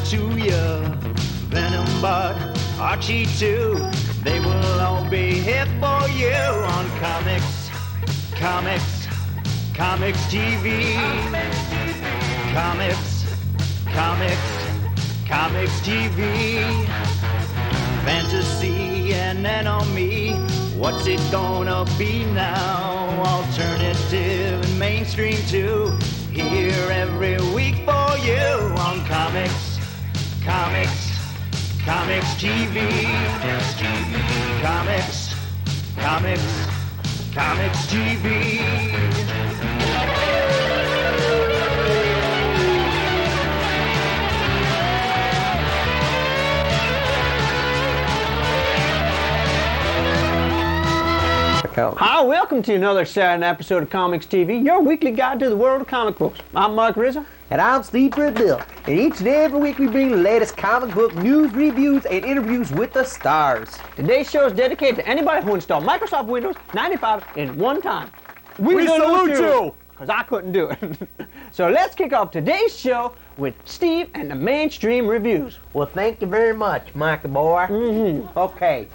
to you. Venom, Bud, Archie too. They will all be here for you on COMX TV. COMX TV. Fantasy and enemy. What's it gonna be now? Alternative and mainstream too. Here every week for you on COMX TV. COMX TV. Hi, welcome to another Saturday episode of COMX TV, your weekly guide to the world of comic books. I'm Mike Rizzo. And I'm Steve Przybyla. And each and every week we bring the latest comic book news, reviews, and interviews with the stars. Today's show is dedicated to anybody who installed Microsoft Windows 95 in one time. We salute you! Because I couldn't do it. So let's kick off today's show with Steve and the mainstream reviews. Well, thank you very much, Mikey boy. Mm-hmm. Okay.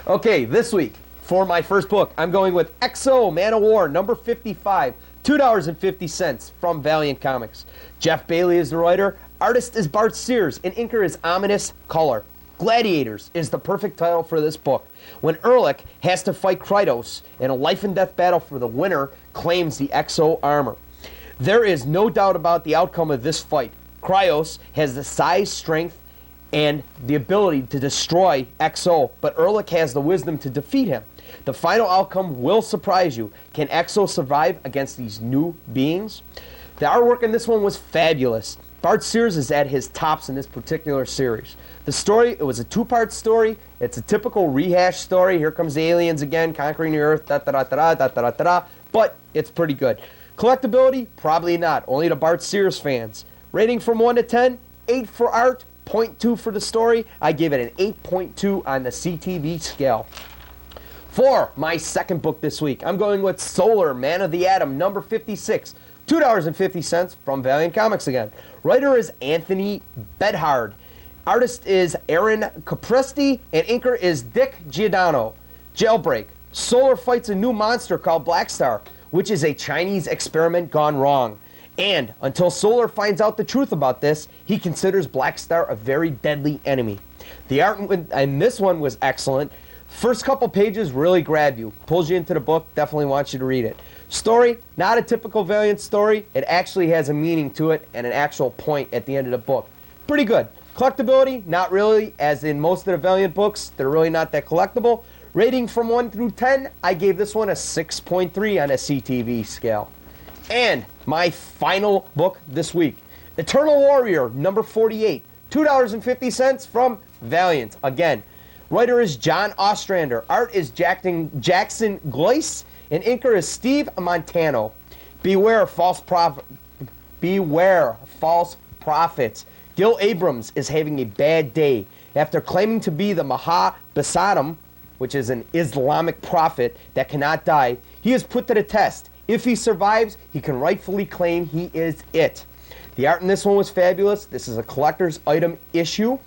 Okay, this week, for my first book, I'm going with XO Man of War, number 55, $2.50 from Valiant Comics. Jeff Bailey is the writer, artist is Bart Sears, and inker is Ominous Color. Gladiators is the perfect title for this book. When Ehrlich has to fight Kratos in a life-and-death battle for the winner, claims the XO armor. There is no doubt about the outcome of this fight. Kratos has the size, strength, and the ability to destroy XO, but Ehrlich has the wisdom to defeat him. The final outcome will surprise you. Can XO survive against these new beings? The artwork in this one was fabulous. Bart Sears is at his tops in this particular series. The story, it was a two-part story. It's a typical rehash story. Here comes the aliens again, conquering the Earth, da-da-da-da-da-da-da-da-da, but it's pretty good. Collectability? Probably not, only to Bart Sears fans. Rating from 1 to 10, 8 for art, 0.2 for the story. I give it an 8.2 on the CTV scale. For my second book this week, I'm going with Solar, Man of the Atom, number 56, $2.50 from Valiant Comics again. Writer is Anthony Bedhard. Artist is Aaron Capresti, and inker is Dick Giordano. Jailbreak. Solar fights a new monster called Black Star, which is a Chinese experiment gone wrong. And until Solar finds out the truth about this, he considers Black Star a very deadly enemy. The art in this one was excellent. First couple pages really grab you, pulls you into the book, definitely wants you to read it. Story, not a typical Valiant story. It actually has a meaning to it and an actual point at the end of the book. Pretty good. Collectability, not really, as in most of the Valiant books, they're really not that collectible. Rating from 1 through 10, I gave this one a 6.3 on a CTV scale. And my final book this week, Eternal Warrior, number 48, $2.50 from Valiant. Again, writer is John Ostrander. Art is Jackson Gleiss, and inker is Steve Montano. Beware false prophets. Gil Abrams is having a bad day. After claiming to be the Mahabhasatam, which is an Islamic prophet that cannot die, he is put to the test. If he survives, he can rightfully claim he is it. The art in this one was fabulous. This is a collector's item issue.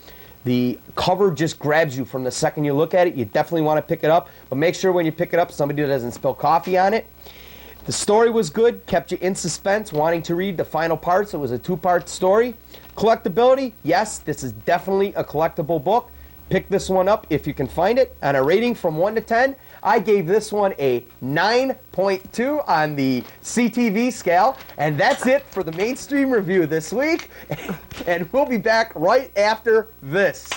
The cover just grabs you from the second you look at it. You definitely want to pick it up, but make sure when you pick it up, somebody doesn't spill coffee on it. The story was good, kept you in suspense, wanting to read the final parts. It was a two-part story. Collectability, yes, this is definitely a collectible book. Pick this one up if you can find it. On a rating from 1 to 10, I gave this one a 9.2 on the CTV scale. And that's it for the mainstream review this week. And we'll be back right after this.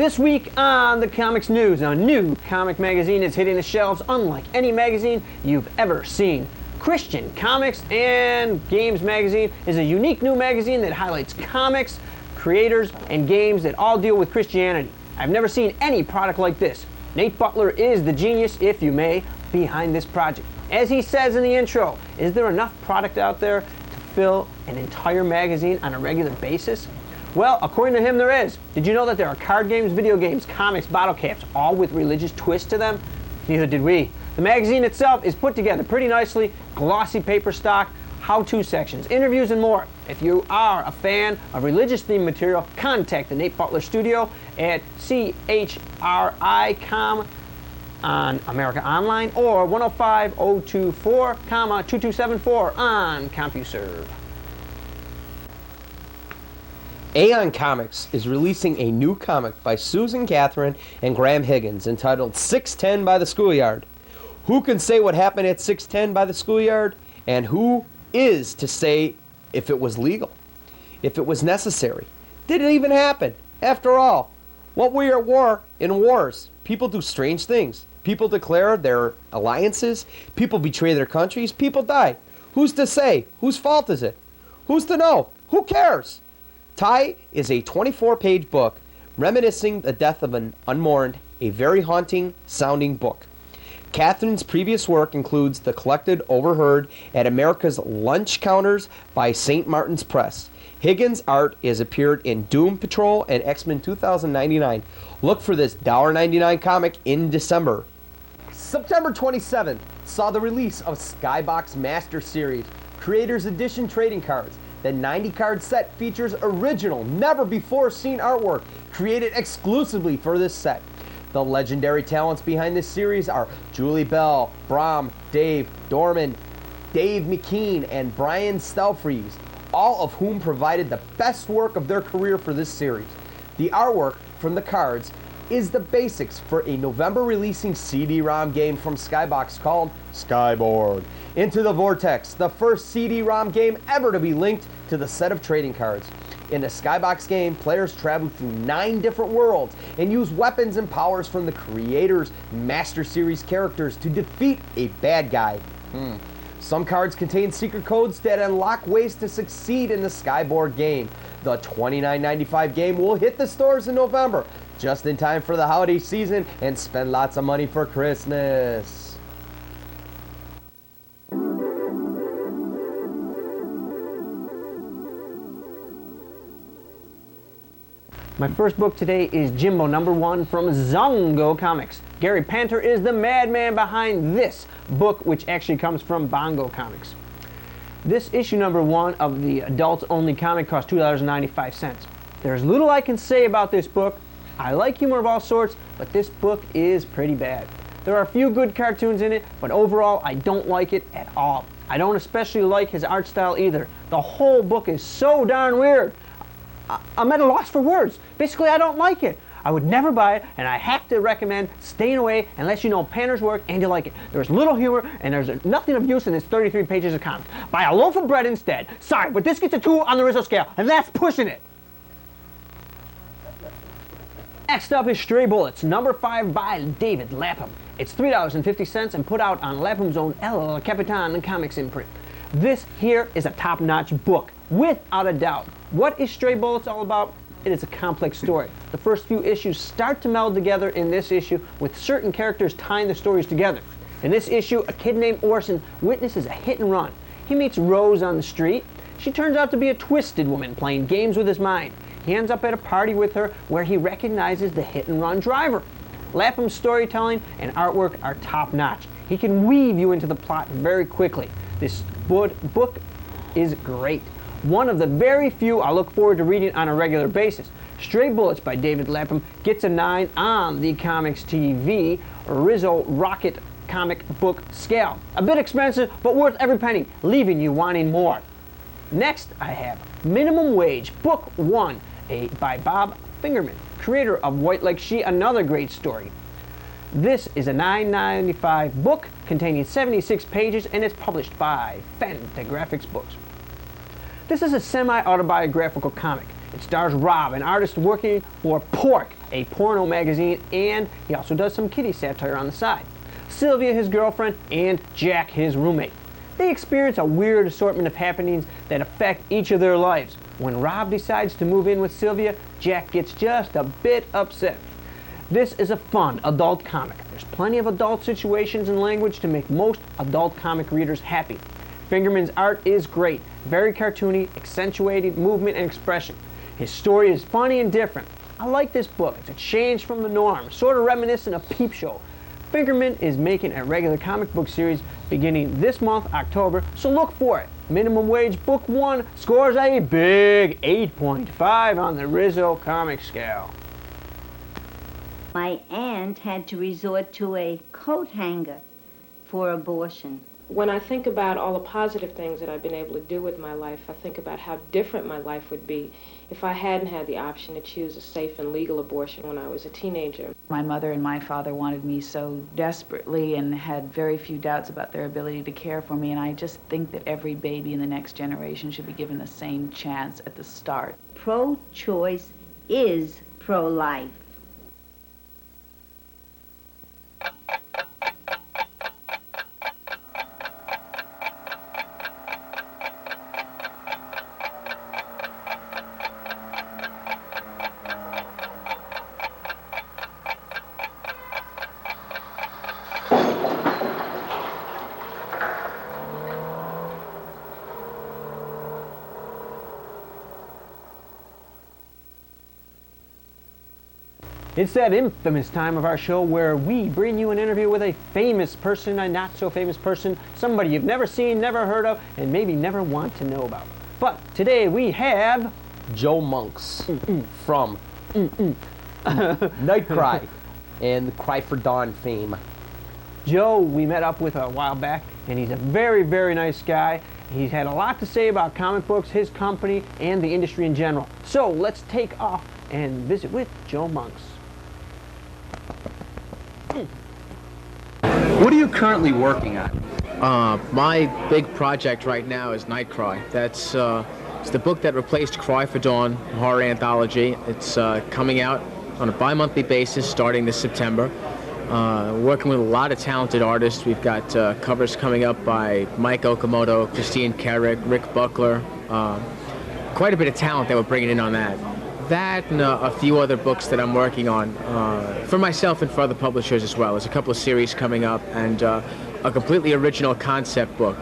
This week on the Comics News, a new comic magazine is hitting the shelves unlike any magazine you've ever seen. Christian Comics and Games magazine is a unique new magazine that highlights comics, creators, and games that all deal with Christianity. I've never seen any product like this. Nate Butler is the genius, if you may, behind this project. As he says in the intro, is there enough product out there to fill an entire magazine on a regular basis? Well, according to him, there is. Did you know that there are card games, video games, comics, bottle caps, all with religious twists to them? Neither did we. The magazine itself is put together pretty nicely, glossy paper stock, how-to sections, interviews, and more. If you are a fan of religious-themed material, contact the Nate Butler Studio at CHRI.com on America Online or 105-024, 2274 on CompuServe. Aeon Comics is releasing a new comic by Susan Catherine and Graham Higgins entitled 610 by the Schoolyard. Who can say what happened at 610 by the Schoolyard? And who is to say if it was legal? If it was necessary? Did it even happen? After all, what we are at war in wars. People do strange things. People declare their alliances. People betray their countries. People die. Who's to say? Whose fault is it? Who's to know? Who cares? Ty is a 24-page book reminiscing the death of an unmourned, a very haunting sounding book. Catherine's previous work includes The Collected Overheard at America's Lunch Counters by St. Martin's Press. Higgins' art has appeared in Doom Patrol and X-Men 2099. Look for this $1.99 comic in December. September 27th saw the release of Skybox Master Series Creators Edition trading cards. The 90-card set features original, never-before-seen artwork created exclusively for this set. The legendary talents behind this series are Julie Bell, Brom, Dave Dorman, Dave McKean, and Brian Stelfreeze, all of whom provided the best work of their career for this series. The artwork from the cards is the basics for a November releasing CD-ROM game from Skybox called Skyborg. Into the Vortex, the first CD-ROM game ever to be linked to the set of trading cards. In the Skybox game, players travel through 9 different worlds and use weapons and powers from the creators' Master Series characters to defeat a bad guy. Some cards contain secret codes that unlock ways to succeed in the Skyborg game. The $29.95 game will hit the stores in November, just in time for the holiday season, and spend lots of money for Christmas. My first book today is Jimbo #1 from Zongo Comics. Gary Panter is the madman behind this book, which actually comes from Bongo Comics. This issue #1 of the adults-only comic costs $2.95. There's little I can say about this book. I like humor of all sorts, but this book is pretty bad. There are a few good cartoons in it, but overall I don't like it at all. I don't especially like his art style either. The whole book is so darn weird. I'm at a loss for words. Basically, I don't like it. I would never buy it, and I have to recommend staying away unless you know Panter's work and you like it. There's little humor, and there's nothing of use in this 33 pages of comics. Buy a loaf of bread instead. Sorry, but this gets a 2 on the Rizzo scale, and that's pushing it. Next up is Stray Bullets, #5 by David Lapham. It's $3.50 and put out on Lapham's own El Capitan Comics imprint. This here is a top-notch book, without a doubt. What is Stray Bullets all about? It is a complex story. The first few issues start to meld together in this issue, with certain characters tying the stories together. In this issue, a kid named Orson witnesses a hit and run. He meets Rose on the street. She turns out to be a twisted woman playing games with his mind. He ends up at a party with her where he recognizes the hit and run driver. Lapham's storytelling and artwork are top-notch. He can weave you into the plot very quickly. This book is great. One of the very few I look forward to reading on a regular basis. Stray Bullets by David Lapham gets a 9 on the COMX-TV Rizzo Rocket comic book scale. A bit expensive, but worth every penny, leaving you wanting more. Next, I have Minimum Wage, Book 1, by Bob Fingerman, creator of White Like She, another great story. This is a $9.95 book containing 76 pages, and it's published by Fantagraphics Books. This is a semi-autobiographical comic. It stars Rob, an artist working for Pork, a porno magazine, and he also does some kiddie satire on the side. Sylvia, his girlfriend, and Jack, his roommate. They experience a weird assortment of happenings that affect each of their lives. When Rob decides to move in with Sylvia, Jack gets just a bit upset. This is a fun adult comic. There's plenty of adult situations and language to make most adult comic readers happy. Fingerman's art is great, very cartoony, accentuated movement and expression. His story is funny and different. I like this book. It's a change from the norm, sort of reminiscent of Peep Show. Fingerman is making a regular comic book series beginning this month, October, so look for it. Minimum Wage Book 1 scores a big 8.5 on the Rizzo comic scale. My aunt had to resort to a coat hanger for abortion. When I think about all the positive things that I've been able to do with my life, I think about how different my life would be if I hadn't had the option to choose a safe and legal abortion when I was a teenager. My mother and my father wanted me so desperately and had very few doubts about their ability to care for me, and I just think that every baby in the next generation should be given the same chance at the start. Pro-choice is pro-life. It's that infamous time of our show where we bring you an interview with a famous person, a not so famous person, somebody you've never seen, never heard of, and maybe never want to know about. But today we have Joe Monks from Night Cry and the Cry for Dawn fame. Joe. We met up with a while back, and he's a very, very nice guy. He's had a lot to say about comic books, his company, and the industry in general. So let's take off and visit with Joe Monks. What are you currently working on? My big project right now is Night Cry. That's it's the book that replaced Cry for Dawn, horror anthology. It's coming out on a bi-monthly basis starting this September. Working with a lot of talented artists. We've got covers coming up by Mike Okamoto, Christine Carrick, Rick Buckler. Quite a bit of talent that we're bringing in on that. That and a few other books that I'm working on for myself and for other publishers as well. There's a couple of series coming up and a completely original concept book.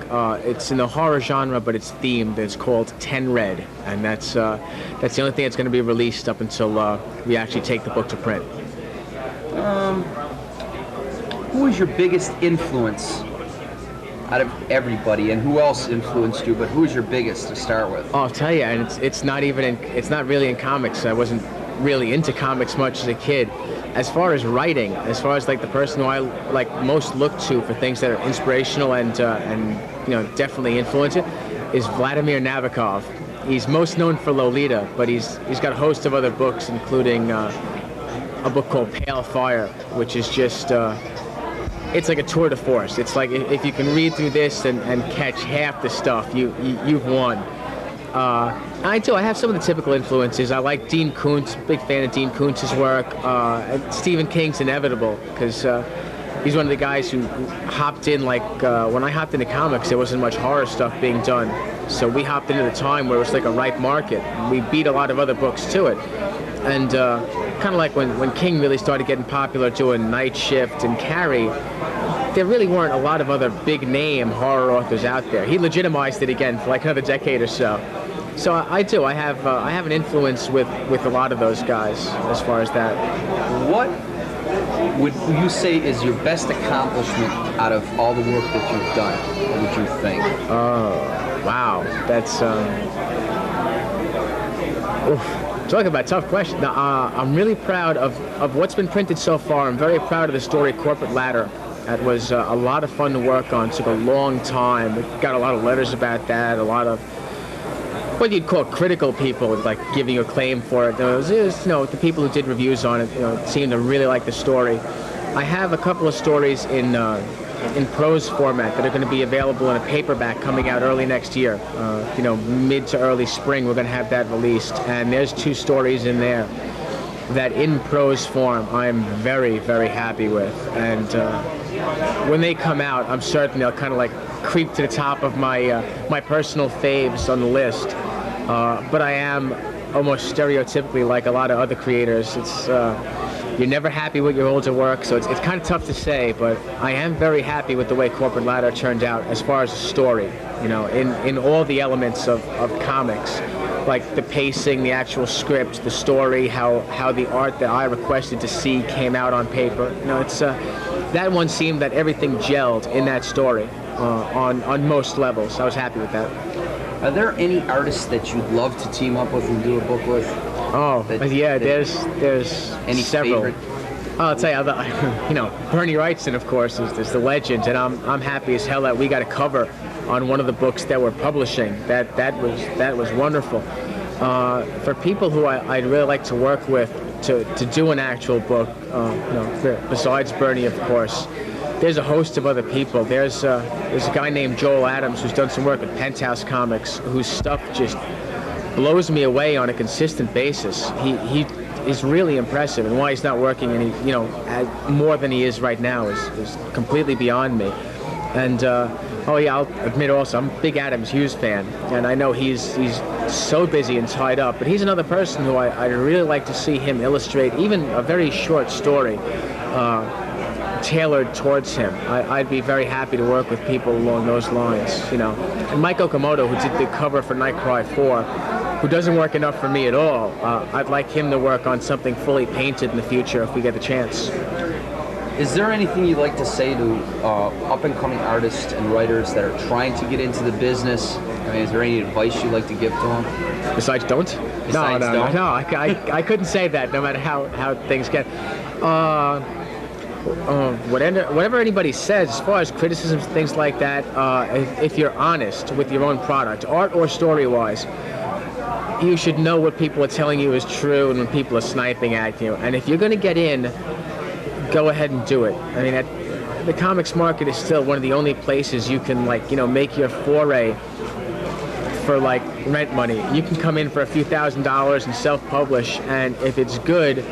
It's in the horror genre, but it's themed. It's called 10 Red, and that's the only thing that's going to be released up until we actually take the book to print. Who was your biggest influence out of everybody, and who else influenced you? But who was your biggest to start with? Oh, I'll tell you, and it's not really in comics. I wasn't really into comics much as a kid. As far as writing, as far as like the person who I like most look to for things that are inspirational and you know definitely influential, is Vladimir Nabokov. He's most known for Lolita, but he's got a host of other books, including a book called Pale Fire, which is just it's like a tour de force. It's like if you can read through this and catch half the stuff, you've won. I have some of the typical influences. I like Dean Koontz, big fan of Dean Koontz's work. And Stephen King's Inevitable, because he's one of the guys who hopped in, like, when I hopped into comics, there wasn't much horror stuff being done. So we hopped into the time where it was like a ripe market. We beat a lot of other books to it. And kind of like when King really started getting popular doing Night Shift and Carrie, there really weren't a lot of other big-name horror authors out there. He legitimized it again for like another decade or so. So I have an influence with a lot of those guys as far as that. What would you say is your best accomplishment out of all the work that you've done? What would you think? Oh, wow. That's talk about a tough question. I'm really proud of what's been printed so far. I'm very proud of the story Corporate Ladder. That was a lot of fun to work on. It took a long time. We got a lot of letters about that, a lot of what you'd call critical people, like giving you acclaim for it. It was, the people who did reviews on it, seemed to really like the story. I have a couple of stories in in prose format that are going to be available in a paperback coming out early next year. Mid to early spring, we're going to have that released. And there's 2 stories in there that in prose form I'm very, very happy with. And when they come out, I'm certain they'll kind of like creep to the top of my my personal faves on the list. But I am almost stereotypically like a lot of other creators. It's you're never happy with your older work, so it's kind of tough to say, but I am very happy with the way Corporate Ladder turned out as far as the story, in all the elements of comics, like the pacing, the actual script, the story, how the art that I requested to see came out on paper. It's that one seemed that everything gelled in that story on most levels. I was happy with that. Are there any artists that you'd love to team up with and do a book with? Oh, there's any several. favorite? I'll tell you, Bernie Wrightson, of course, is the legend, and I'm happy as hell that we got a cover on one of the books that we're publishing. That was wonderful. For people who I'd really like to work with to do an actual book, besides Bernie, of course, there's a host of other people. There's a guy named Joel Adams who's done some work with Penthouse Comics, whose stuff just blows me away on a consistent basis. He is really impressive, and why he's not working more than he is right now is completely beyond me. And I'll admit also, I'm a big Adams Hughes fan, and I know he's so busy and tied up, but he's another person who I'd really like to see him illustrate even a very short story tailored towards him. I'd be very happy to work with people along those lines, And Mike Okamoto, who did the cover for Nightcry 4, who doesn't work enough for me at all, I'd like him to work on something fully painted in the future if we get the chance. Is there anything you'd like to say to up-and-coming artists and writers that are trying to get into the business? I mean, is there any advice you'd like to give to them? Besides don't? Besides don't? No, I couldn't say that, no matter how things get. Whatever anybody says, as far as criticisms, things like that, if you're honest with your own product, art or story-wise, you should know what people are telling you is true and when people are sniping at you. And if you're going to get in, go ahead and do it. I mean, the comics market is still one of the only places you can, make your foray for, rent money. You can come in for a few $1,000s and self-publish, and if it's good,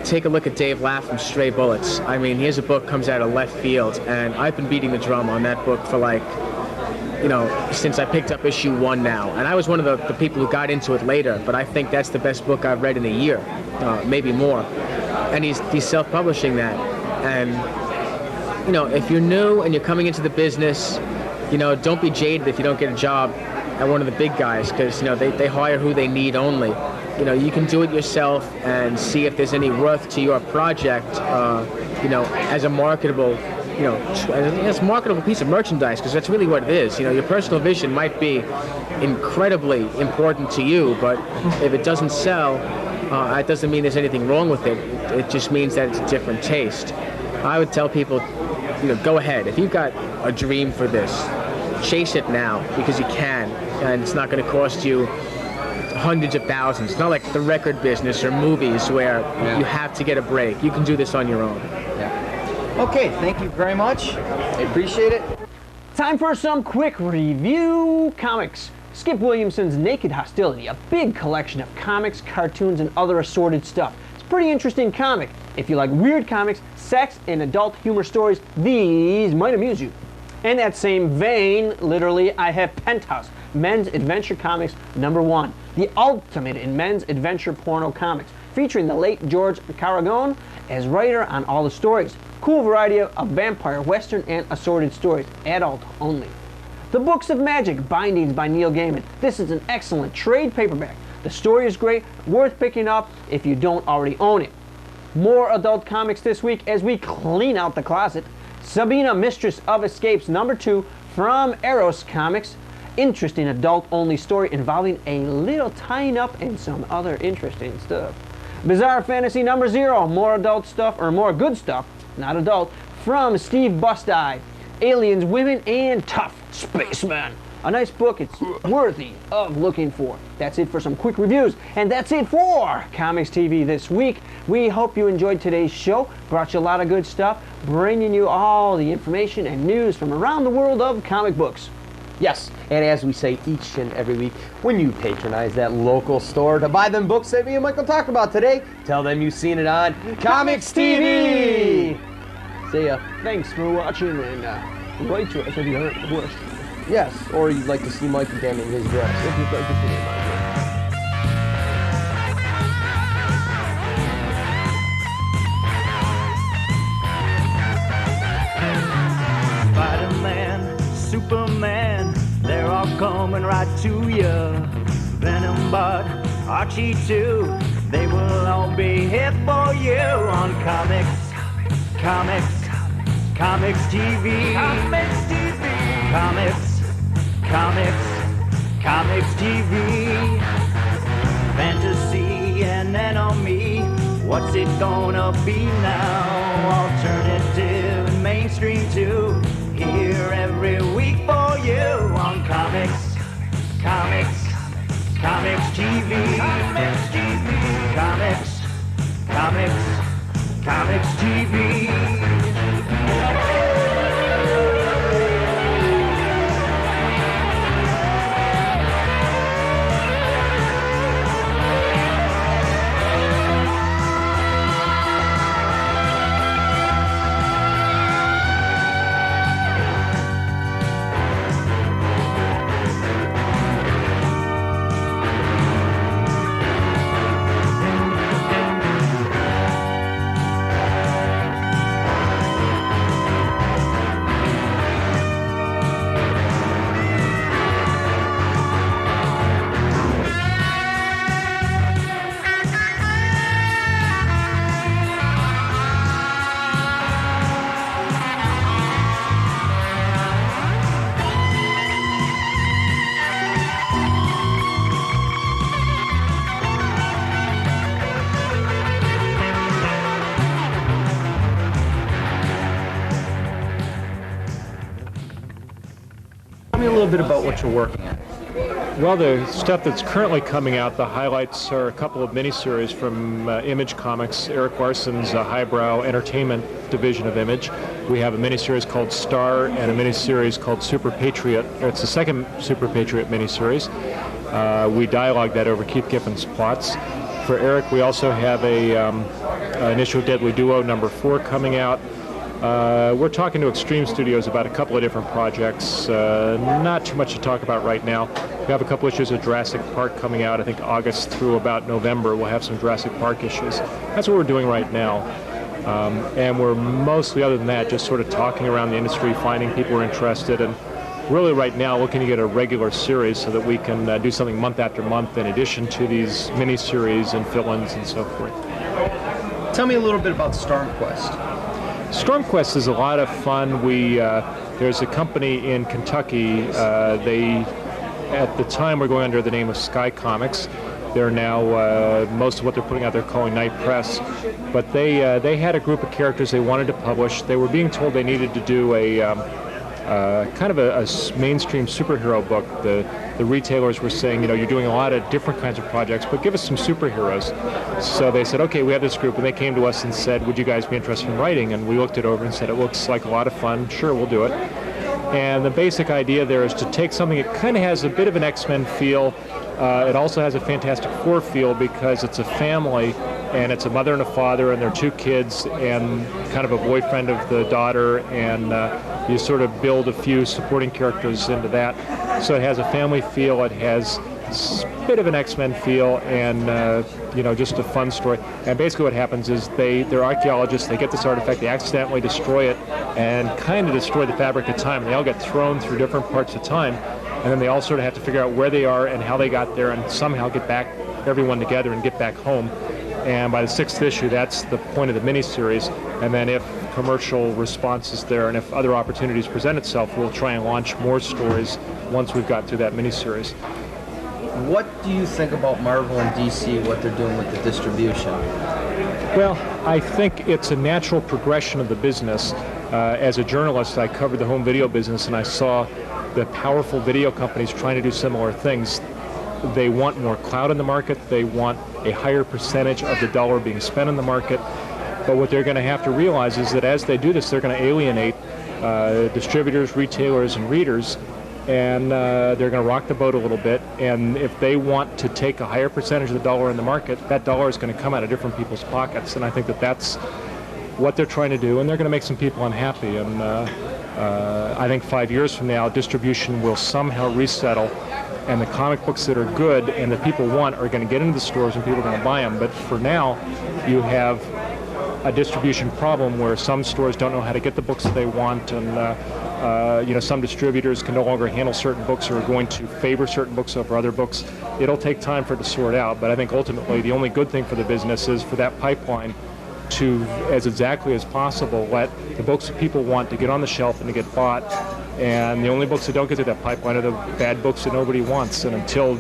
take a look at Dave Laff from Stray Bullets. I mean, here's a book comes out of left field, and I've been beating the drum on that book for since I picked up issue 1 now. And I was one of the people who got into it later, but I think that's the best book I've read in a year, maybe more. And he's self-publishing that. And, if you're new and you're coming into the business, don't be jaded if you don't get a job at one of the big guys, because, they hire who they need only. You can do it yourself and see if there's any worth to your project, as a marketable, as a marketable piece of merchandise, because that's really what it is. Your personal vision might be incredibly important to you, but if it doesn't sell, it doesn't mean there's anything wrong with it. It just means that it's a different taste. I would tell people, go ahead. If you've got a dream for this, chase it now, because you can, and it's not going to cost you hundreds of thousands. It's not like the record business or movies where you have to get a break. You can do this on your own. Yeah. Okay, thank you very much. I appreciate it. Time for some quick review comics. Skip Williamson's Naked Hostility, a big collection of comics, cartoons, and other assorted stuff. It's a pretty interesting comic. If you like weird comics, sex, and adult humor stories, these might amuse you. In that same vein, literally, I have Penthouse, Men's Adventure Comics #1, the ultimate in men's adventure porno comics, featuring the late George Caragone as writer on all the stories. Cool variety of vampire, western, and assorted stories, adult only. The Books of Magic, Bindings by Neil Gaiman. This is an excellent trade paperback. The story is great, worth picking up if you don't already own it. More adult comics this week as we clean out the closet. Sabina, Mistress of Escapes #2 from Eros Comics. Interesting adult-only story involving a little tying up and some other interesting stuff. Bizarre Fantasy #0, more adult stuff, or more good stuff, not adult, from Steve Busteye. Aliens, Women, and Tough Spacemen. A nice book, it's worthy of looking for. That's it for some quick reviews, and that's it for Comics TV this week. We hope you enjoyed today's show. Brought you a lot of good stuff, bringing you all the information and news from around the world of comic books. Yes, and as we say each and every week, when you patronize that local store to buy them books that me and Michael talked about today, tell them you've seen it on COMX-TV. See ya. Thanks for watching, and write to us if you heard the worst. Yes, or you'd like to see Mike again in his dress. If you'd like to see my dress. Spider-Man, Superman, they're all coming right to you. Venom, Bud, Archie too, they will all be here for you on COMX-TV. COMX-TV. Fantasy and enemy, what's it gonna be now? Alternative and mainstream too, here every week for you on COMX-TV. COMX-TV. Tell me a little bit about what you're working on. Well, the stuff that's currently coming out, the highlights are a couple of miniseries from Image Comics, Eric Larson's highbrow entertainment division of Image. We have a miniseries called Star and a miniseries called Super Patriot. It's the second Super Patriot miniseries. We dialogue that over Keith Giffen's plots. For Eric, we also have an issue of Deadly Duo #4 coming out. We're talking to Extreme Studios about a couple of different projects. Not too much to talk about right now. We have a couple issues of Jurassic Park coming out, I think August through about November. We'll have some Jurassic Park issues. That's what we're doing right now. And we're mostly, other than that, just sort of talking around the industry, finding people who are interested, and really right now looking to get a regular series so that we can do something month after month in addition to these mini-series and fill-ins and so forth. Tell me a little bit about Stormquest. Stormquest is a lot of fun. There's a company in Kentucky. They, at the time, were going under the name of Sky Comics. They're now, most of what they're putting out, they're calling Night Press. But they had a group of characters they wanted to publish. They were being told they needed to do a kind of a mainstream superhero book. The retailers were saying, you know, you're doing a lot of different kinds of projects, but give us some superheroes. So they said, okay, we have this group, and they came to us and said, would you guys be interested in writing? And we looked it over and said, it looks like a lot of fun. Sure, we'll do it. And the basic idea there is to take something that kind of has a bit of an X-Men feel. It also has a Fantastic Four feel because it's a family, and it's a mother and a father and their two kids and kind of a boyfriend of the daughter, and you sort of build a few supporting characters into that. So it has a family feel, it has a bit of an X-Men feel, and you know, just a fun story. And basically what happens is they're archaeologists, they get this artifact, they accidentally destroy it and kind of destroy the fabric of time. They all get thrown through different parts of time, and then they all sort of have to figure out where they are and how they got there and somehow get back everyone together and get back home. And by the 6th issue, that's the point of the miniseries. And then if commercial response is there and if other opportunities present itself, we'll try and launch more stories once we've got through that miniseries. What do you think about Marvel and DC, what they're doing with the distribution? Well, I think it's a natural progression of the business. As a journalist, I covered the home video business, and I saw the powerful video companies trying to do similar things. They want more clout in the market. They want a higher percentage of the dollar being spent in the market. But what they're going to have to realize is that as they do this, they're going to alienate distributors, retailers, and readers, and they're going to rock the boat a little bit. And if they want to take a higher percentage of the dollar in the market, that dollar is going to come out of different people's pockets. And I think that that's what they're trying to do, and they're going to make some people unhappy. And I think 5 years from now, distribution will somehow resettle, and the comic books that are good and that people want are going to get into the stores and people are going to buy them. But for now, you have a distribution problem where some stores don't know how to get the books that they want, and some distributors can no longer handle certain books or are going to favor certain books over other books. It'll take time for it to sort out, but I think ultimately the only good thing for the business is for that pipeline to, as exactly as possible, let the books that people want to get on the shelf and to get bought. And the only books that don't get to that pipeline are the bad books that nobody wants. And until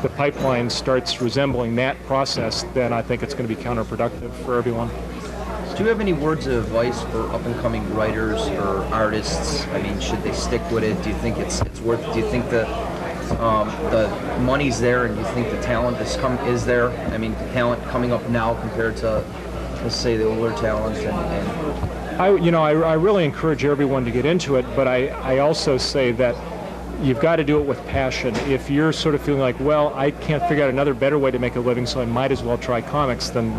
the pipeline starts resembling that process, then I think it's going to be counterproductive for everyone. Do you have any words of advice for up-and-coming writers or artists? I mean, should they stick with it? Do you think it's worth? Do you think the money's there, and do you think the talent is there? I mean, the talent coming up now compared to, let's say, the older talent. I really encourage everyone to get into it, but I also say that you've got to do it with passion. If you're sort of feeling like, well, I can't figure out another better way to make a living, so I might as well try comics, then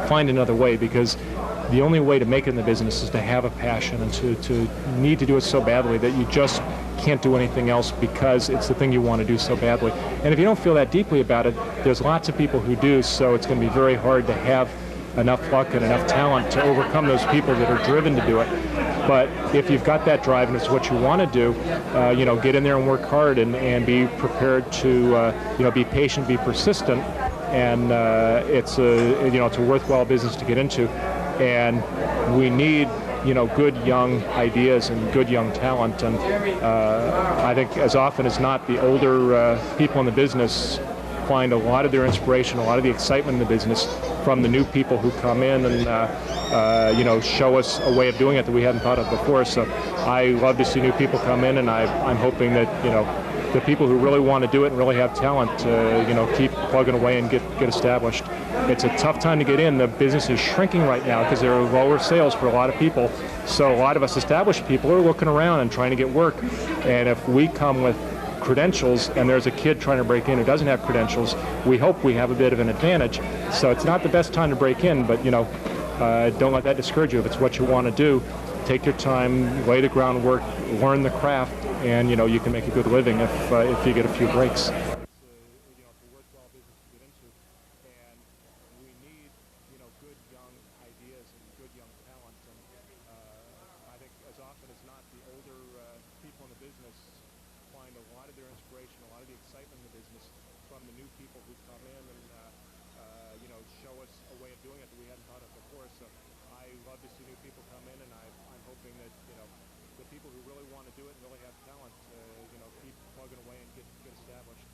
find another way, because the only way to make it in the business is to have a passion and to need to do it so badly that you just can't do anything else because it's the thing you want to do so badly. And if you don't feel that deeply about it, there's lots of people who do, so it's going to be very hard to have enough luck and enough talent to overcome those people that are driven to do it. But if you've got that drive and it's what you want to do, get in there and work hard and be prepared to, be patient, be persistent, and it's a worthwhile business to get into. And we need, good young ideas and good young talent. And I think as often as not, the older people in the business find a lot of their inspiration, a lot of the excitement in the business from the new people who come in and, show us a way of doing it that we hadn't thought of before. So I love to see new people come in, and I'm hoping that, the people who really want to do it and really have talent, keep plugging away and get established. It's a tough time to get in. The business is shrinking right now because there are lower sales for a lot of people. So a lot of us established people are looking around and trying to get work. And if we come with credentials and there's a kid trying to break in who doesn't have credentials, we hope we have a bit of an advantage. So it's not the best time to break in, but don't let that discourage you. If it's what you want to do, take your time, lay the groundwork, learn the craft, and you can make a good living if you get a few breaks. The people who really want to do it and really have talent, keep plugging away and get established.